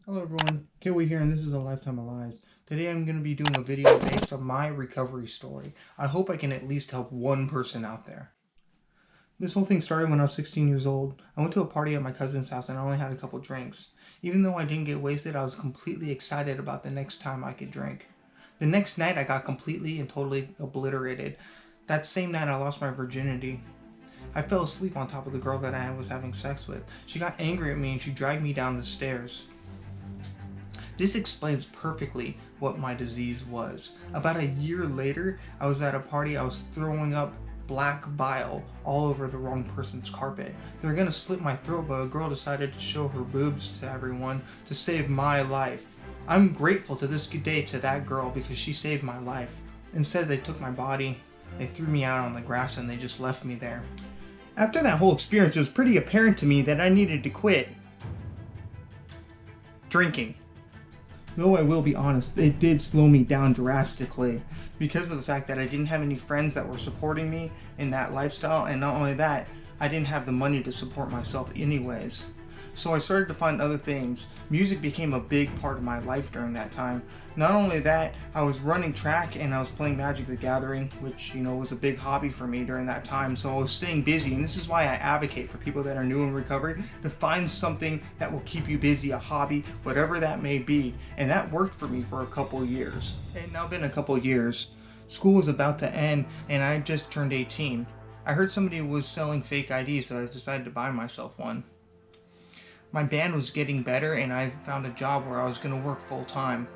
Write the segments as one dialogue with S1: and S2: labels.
S1: Hello everyone, Kiwi here, and this is A Lifetime of Lies. Today I'm going to be doing a video based on my recovery story. I hope I can at least help one person out there. This whole thing started when I was 16 years old. I went to a party at my cousin's house and I only had a couple drinks. Even though I didn't get wasted, I was completely excited about the next time I could drink. The next night I got completely and totally obliterated. That same night I lost my virginity. I fell asleep on top of the girl that I was having sex with. She got angry at me and she dragged me down the stairs. This explains perfectly what my disease was. About a year later, I was at a party. I was throwing up black bile all over the wrong person's carpet. They were gonna slit my throat, but a girl decided to show her boobs to everyone to save my life. I'm grateful to this day to that girl because she saved my life. Instead, they took my body, they threw me out on the grass, and they just left me there. After that whole experience, it was pretty apparent to me that I needed to quit drinking. Though I will be honest, it did slow me down drastically because of the fact that I didn't have any friends that were supporting me in that lifestyle, and not only that, I didn't have the money to support myself anyways. So I started to find other things. Music became a big part of my life during that time. Not only that, I was running track and I was playing Magic the Gathering, which, was a big hobby for me during that time. So I was staying busy, and this is why I advocate for people that are new in recovery to find something that will keep you busy, a hobby, whatever that may be. And that worked for me for a couple years. It's now been a couple years. School was about to end and I just turned 18. I heard somebody was selling fake IDs, so I decided to buy myself one. My band was getting better and I found a job where I was going to work full time.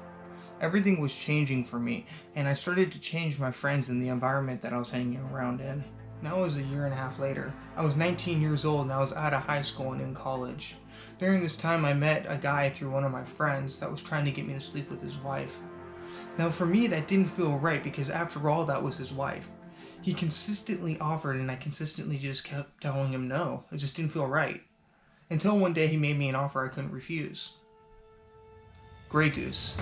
S1: Everything was changing for me, and I started to change my friends and the environment that I was hanging around in. Now it was a year and a half later. I was 19 years old and I was out of high school and in college. During this time I met a guy through one of my friends that was trying to get me to sleep with his wife. Now for me that didn't feel right because after all that was his wife. He consistently offered and I consistently just kept telling him no. It just didn't feel right. Until one day he made me an offer I couldn't refuse. Grey Goose.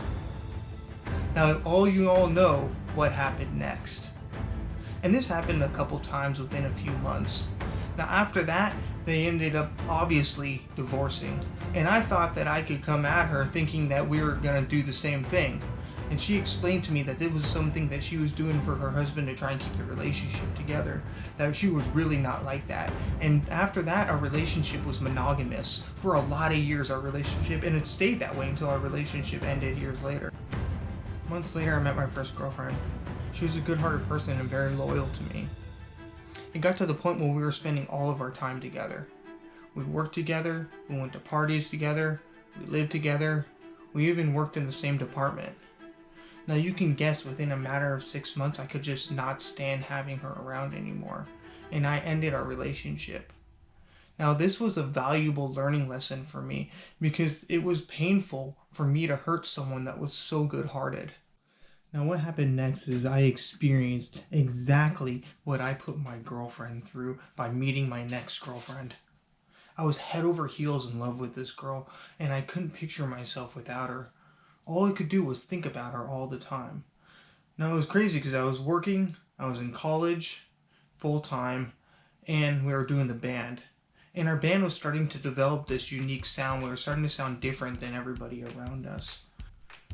S1: Now you all know what happened next. And this happened a couple times within a few months. Now after that, they ended up obviously divorcing. And I thought that I could come at her thinking that we were going to do the same thing. And she explained to me that this was something that she was doing for her husband to try and keep the relationship together. That she was really not like that. And after that, our relationship was monogamous. For a lot of years, our relationship, and it stayed that way until our relationship ended years later. Months later, I met my first girlfriend. She was a good-hearted person and very loyal to me. It got to the point where we were spending all of our time together. We worked together, we went to parties together, we lived together, we even worked in the same department. Now you can guess within a matter of 6 months I could just not stand having her around anymore, and I ended our relationship. Now this was a valuable learning lesson for me because it was painful for me to hurt someone that was so good-hearted. Now what happened next is I experienced exactly what I put my girlfriend through by meeting my next girlfriend. I was head over heels in love with this girl and I couldn't picture myself without her. All I could do was think about her all the time. Now it was crazy because I was working, I was in college, full-time, and we were doing the band. And our band was starting to develop this unique sound. We were starting to sound different than everybody around us.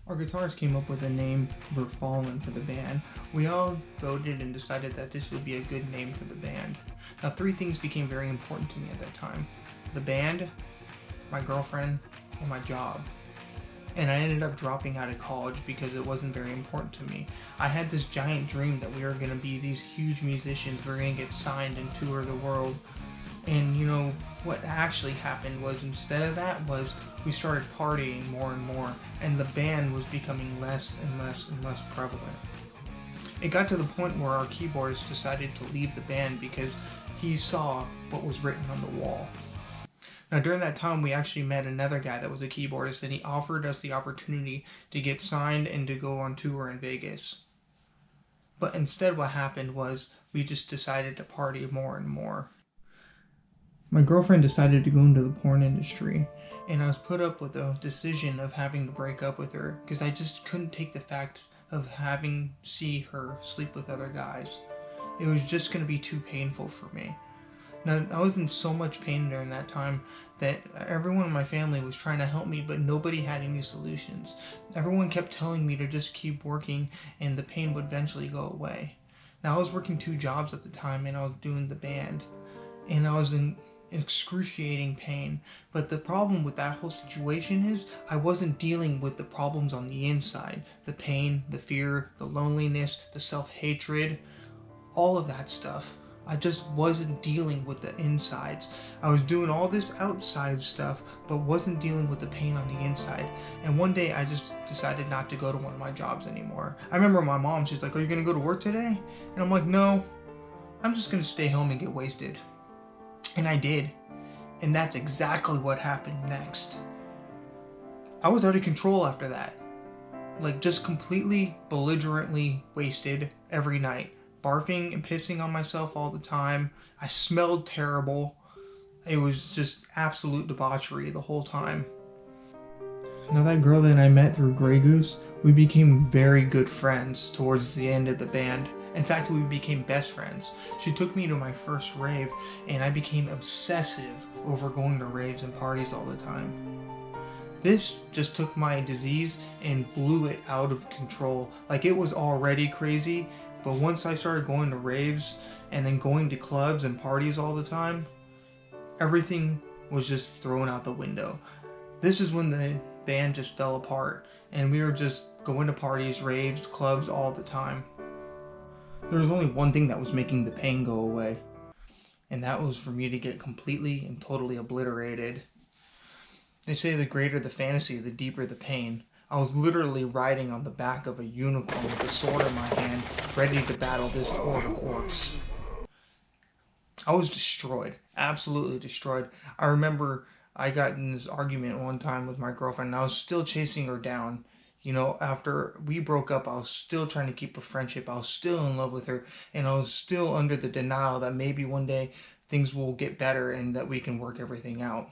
S1: Our guitarist came up with a name for Fallen for the band. We all voted and decided that this would be a good name for the band. Now 3 things became very important to me at that time. The band, my girlfriend, and my job. And I ended up dropping out of college because it wasn't very important to me. I had this giant dream that we were going to be these huge musicians. We were going to get signed and tour the world. And what actually happened was instead of that was we started partying more and more, and the band was becoming less and less and less prevalent. It got to the point where our keyboardist decided to leave the band because he saw what was written on the wall. Now during that time we actually met another guy that was a keyboardist, and he offered us the opportunity to get signed and to go on tour in Vegas. But instead what happened was we just decided to party more and more. My girlfriend decided to go into the porn industry, and I was put up with the decision of having to break up with her because I just couldn't take the fact of see her sleep with other guys. It was just going to be too painful for me. Now, I was in so much pain during that time that everyone in my family was trying to help me, but nobody had any solutions. Everyone kept telling me to just keep working and the pain would eventually go away. Now, I was working 2 jobs at the time and I was doing the band, and I was in excruciating pain. But the problem with that whole situation is I wasn't dealing with the problems on the inside: the pain, the fear, the loneliness, the self hatred, all of that stuff. I just wasn't dealing with the insides. I was doing all this outside stuff, but wasn't dealing with the pain on the inside. And one day I just decided not to go to one of my jobs anymore. I remember my mom, she's like, "Are you gonna go to work today?" And I'm like, "No, I'm just gonna stay home and get wasted." And I did. And that's exactly what happened next. I was out of control after that. Like, just completely belligerently wasted every night. Barfing and pissing on myself all the time. I smelled terrible. It was just absolute debauchery the whole time. Now, that girl that I met through Grey Goose, we became very good friends towards the end of the band. In fact, we became best friends. She took me to my first rave, and I became obsessive over going to raves and parties all the time. This just took my disease and blew it out of control. Like, it was already crazy, but once I started going to raves and then going to clubs and parties all the time, everything was just thrown out the window. This is when the band just fell apart, and we were just going to parties, raves, clubs all the time. There was only one thing that was making the pain go away, and that was for me to get completely and totally obliterated. They say the greater the fantasy, the deeper the pain. I was literally riding on the back of a unicorn with a sword in my hand, ready to battle this horde of orcs. I was destroyed, absolutely destroyed. I remember I got in this argument one time with my girlfriend, and I was still chasing her down. You know, after we broke up, I was still trying to keep a friendship. I was still in love with her, and I was still under the denial that maybe one day things will get better and that we can work everything out.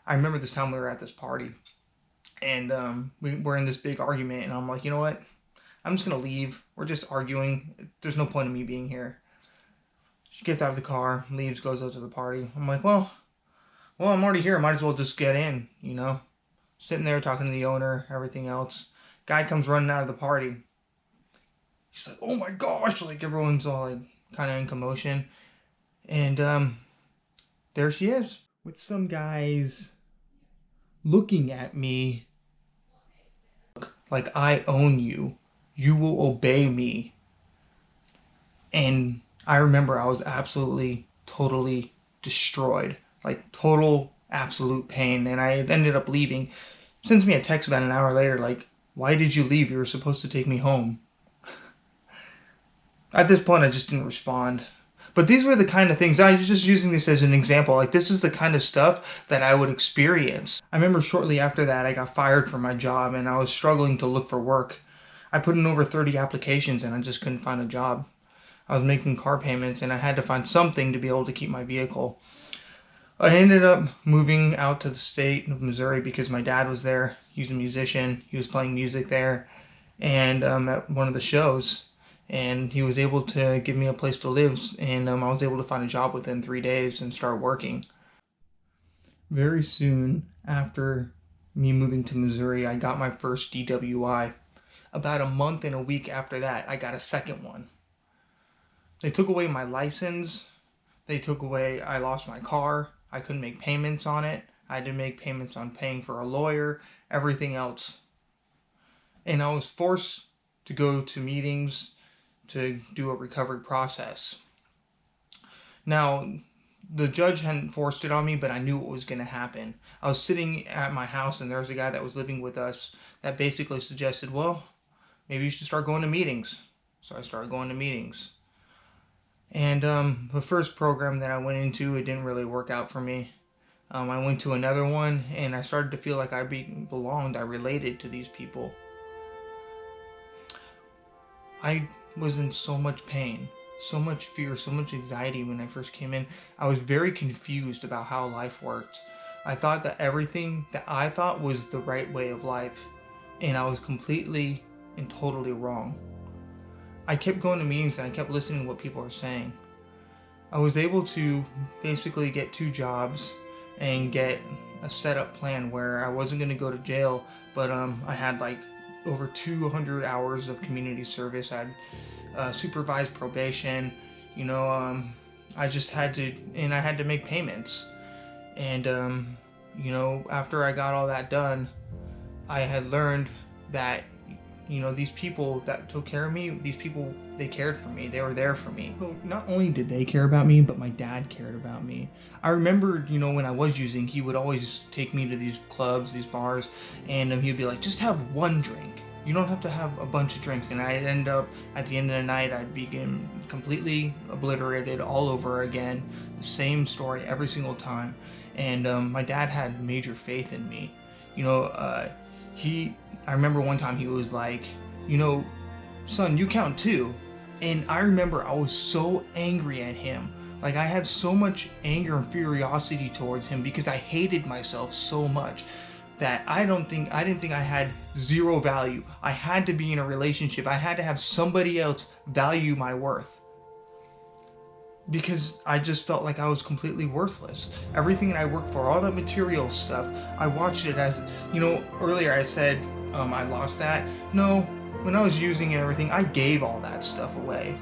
S1: I remember this time we were at this party, and we were in this big argument, and I'm like, you know what? I'm just gonna leave. We're just arguing. There's no point in me being here. She gets out of the car, leaves, goes up to the party. I'm like, well, I'm already here. Might as well just get in, you know? Sitting there talking to the owner, everything else. Guy comes running out of the party. She's like, "Oh my gosh!" Like, everyone's all like kind of in commotion, and there she is with some guys looking at me like I own you. You will obey me. And I remember I was absolutely, totally destroyed. Like, total, absolute pain. And I ended up leaving. Sends me a text about an hour later, like, "Why did you leave? You were supposed to take me home." At this point, I just didn't respond. But these were the kind of things, I was just using this as an example. Like, this is the kind of stuff that I would experience. I remember shortly after that, I got fired from my job, and I was struggling to look for work. I put in over 30 applications, and I just couldn't find a job. I was making car payments, and I had to find something to be able to keep my vehicle. I ended up moving out to the state of Missouri because my dad was there. He was a musician. He was playing music there, and at one of the shows, and he was able to give me a place to live, and I was able to find a job within 3 days and start working. Very soon after me moving to Missouri, I got my first DWI. About a month and a week after that, I got a second one. They took away my license. I lost my car. I couldn't make payments on it. I had to make payments on paying for a lawyer, everything else. And I was forced to go to meetings to do a recovery process. Now, the judge hadn't forced it on me, but I knew what was going to happen. I was sitting at my house, and there was a guy that was living with us that basically suggested, well, maybe you should start going to meetings. So I started going to meetings. And the first program that I went into, it didn't really work out for me. I went to another one, and I started to feel like I belonged. I related to these people. I was in so much pain, so much fear, so much anxiety when I first came in. I was very confused about how life worked. I thought that everything that I thought was the right way of life, and I was completely and totally wrong. I kept going to meetings and I kept listening to what people are saying. I was able to basically get 2 jobs and get a setup plan where I wasn't going to go to jail, but I had like over 200 hours of community service. I had supervised probation. You know, I just had to, and I had to make payments. And you know, after I got all that done, I had learned that, you know, these people that took care of me, these people, they cared for me. They were there for me. So not only did they care about me, but my dad cared about me. I remember, you know, when I was using, he would always take me to these clubs, these bars, and he'd be like, just have one drink. You don't have to have a bunch of drinks. And I'd end up, at the end of the night, I'd begin completely obliterated all over again. The same story every single time. And my dad had major faith in me. You know, I remember one time he was like, you know, son, you count too. And I remember I was so angry at him. Like, I had so much anger and curiosity towards him because I hated myself so much that I didn't think I had zero value. I had to be in a relationship. I had to have somebody else value my worth, because I just felt like I was completely worthless. Everything that I worked for, all that material stuff, I watched it as, you know, earlier I said I lost that. No, when I was using and everything, I gave all that stuff away.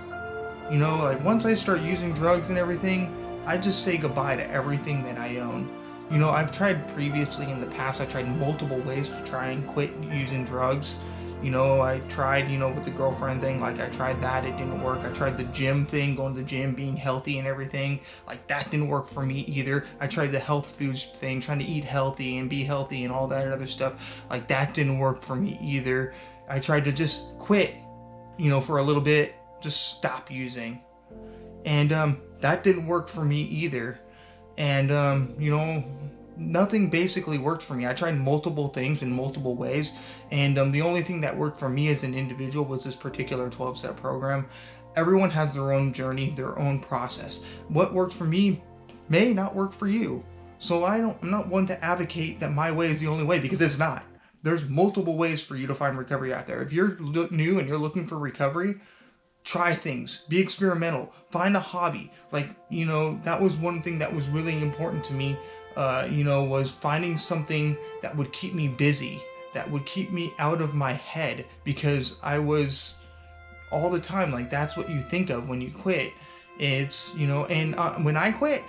S1: You know, like once I start using drugs and everything, I just say goodbye to everything that I own. You know, I've tried previously in the past, I tried multiple ways to try and quit using drugs. You know, I tried, you know, with the girlfriend thing, like I tried that, it didn't work. I tried the gym thing, going to the gym, being healthy and everything, like that didn't work for me either. I tried the health foods thing, trying to eat healthy and be healthy and all that other stuff, like that didn't work for me either. I tried to just quit, you know, for a little bit, just stop using. And that didn't work for me either. And, you know, nothing basically worked for me. I tried multiple things in multiple ways, and the only thing that worked for me as an individual was this particular 12-step program. Everyone has their own journey, their own process. What worked for me may not work for you. So I'm not one to advocate that my way is the only way, because it's not. There's multiple ways for you to find recovery out there. If you're new and you're looking for recovery, try things, be experimental, find a hobby. Like, you know, that was one thing that was really important to me, you know, was finding something that would keep me busy, that would keep me out of my head, because I was all the time, like, that's what you think of when you quit. It's, you know, and when I quit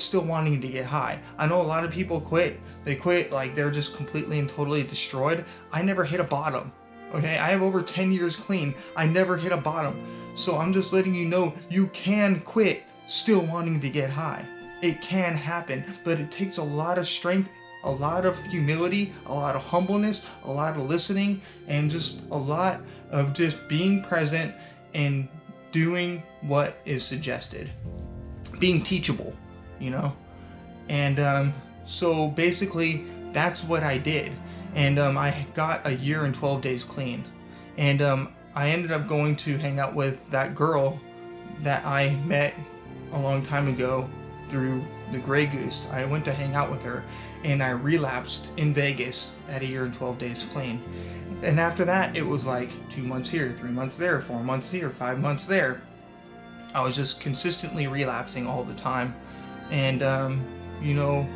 S1: still wanting to get high. I know a lot of people quit, they quit like they're just completely and totally destroyed. I never hit a bottom. Okay, I have over 10 years clean. I never hit a bottom. So I'm just letting you know, you can quit still wanting to get high. It can happen, but it takes a lot of strength, a lot of humility, a lot of humbleness, a lot of listening, and just a lot of just being present and doing what is suggested. Being teachable, you know? And so basically, that's what I did. And I got a year and 12 days clean. And I ended up going to hang out with that girl that I met a long time ago through the Grey Goose. I went to hang out with her, and I relapsed in Vegas at a year and 12 days clean. And after that, it was like 2 months here, 3 months there, 4 months here, 5 months there. I was just consistently relapsing all the time. And, you know,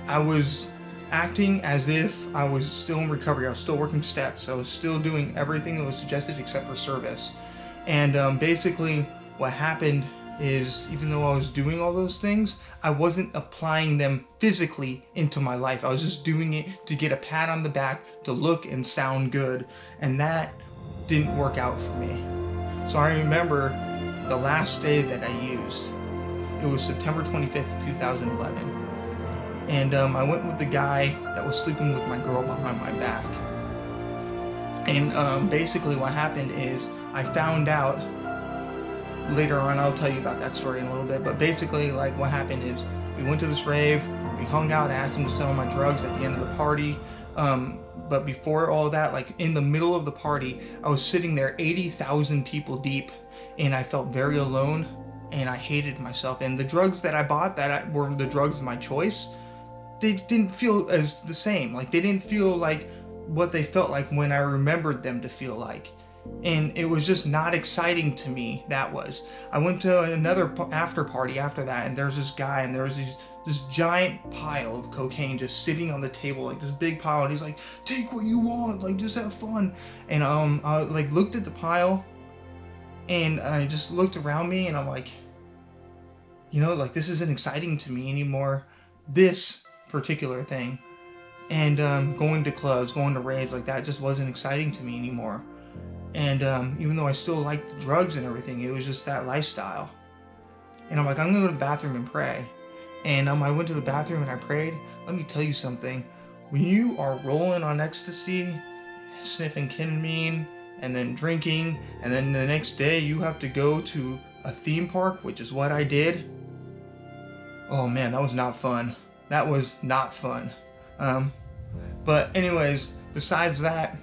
S1: I was acting as if I was still in recovery. I was still working steps. I was still doing everything that was suggested except for service. And basically what happened is, even though I was doing all those things, I wasn't applying them physically into my life. I was just doing it to get a pat on the back, to look and sound good. And that didn't work out for me. So I remember the last day that I used. It was September 25th, 2011. And I went with the guy that was sleeping with my girl behind my back. And basically what happened is, I found out later on, I'll tell you about that story in a little bit, but basically like what happened is, we went to this rave, we hung out, I asked him to sell my drugs at the end of the party. But before all that, like in the middle of the party, I was sitting there 80,000 people deep, and I felt very alone, and I hated myself. And the drugs that I bought were the drugs of my choice, they didn't feel as the same. Like, they didn't feel like what they felt like when I remembered them to feel like. and it was just not exciting to me. I went to another after party after that, and there's this guy, and there was this giant pile of cocaine just sitting on the table, like this big pile, and he's like, take what you want, like just have fun. And I like looked at the pile, and I just looked around me, and I'm like, like this isn't exciting to me anymore, this particular thing. And going to clubs, going to raves, like that just wasn't exciting to me anymore. And even though I still liked the drugs and everything, it was just that lifestyle. And I'm like, I'm gonna go to the bathroom and pray. And I went to the bathroom and I prayed. Let me tell you something. When you are rolling on ecstasy, sniffing ketamine, and then drinking, and then the next day you have to go to a theme park, which is what I did. Oh man, that was not fun. That was not fun. But anyways, besides that,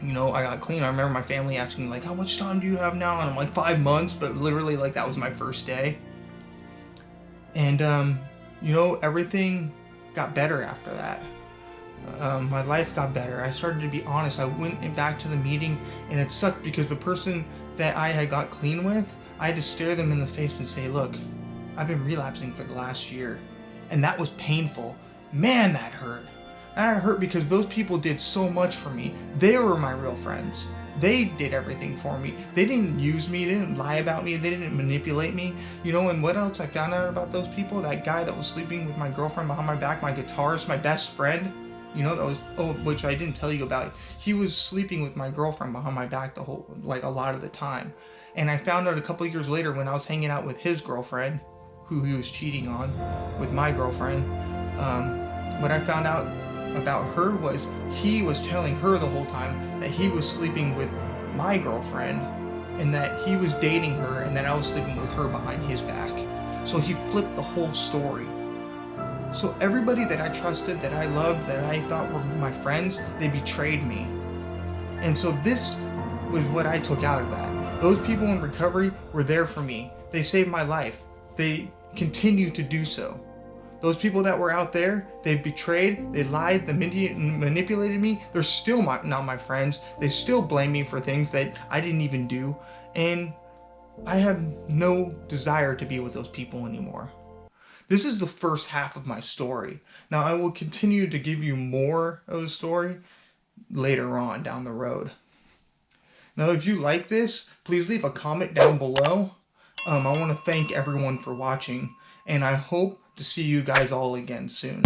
S1: I got clean. I remember my family asking like, how much time do you have now? And I'm like, 5 months, but literally like that was my first day. And everything got better after that. My life got better. I started to be honest. I went back to the meeting, and it sucked because the person that I had got clean with, I had to stare them in the face and say, look, I've been relapsing for the last year. And that was painful. Man, that hurt. That hurt because those people did so much for me. They were my real friends. They did everything for me. They didn't use me. They didn't lie about me. They didn't manipulate me. And what else I found out about those people? That guy that was sleeping with my girlfriend behind my back, my guitarist, my best friend, which I didn't tell you about. He was sleeping with my girlfriend behind my back a lot of the time. And I found out a couple years later when I was hanging out with his girlfriend, who he was cheating on with my girlfriend. What I found out about her was he was telling her the whole time that he was sleeping with my girlfriend and that he was dating her and that I was sleeping with her behind his back. So he flipped the whole story. So everybody that I trusted, that I loved, that I thought were my friends, they betrayed me. And so this was what I took out of that. Those people in recovery were there for me. They saved my life. They continue to do so. Those people that were out there, they betrayed, they lied, they manipulated me. They're still not my friends. They still blame me for things that I didn't even do. And I have no desire to be with those people anymore. This is the first half of my story. Now I will continue to give you more of the story later on down the road. Now if you like this, please leave a comment down below. I want to thank everyone for watching, and I hope to see you guys all again soon.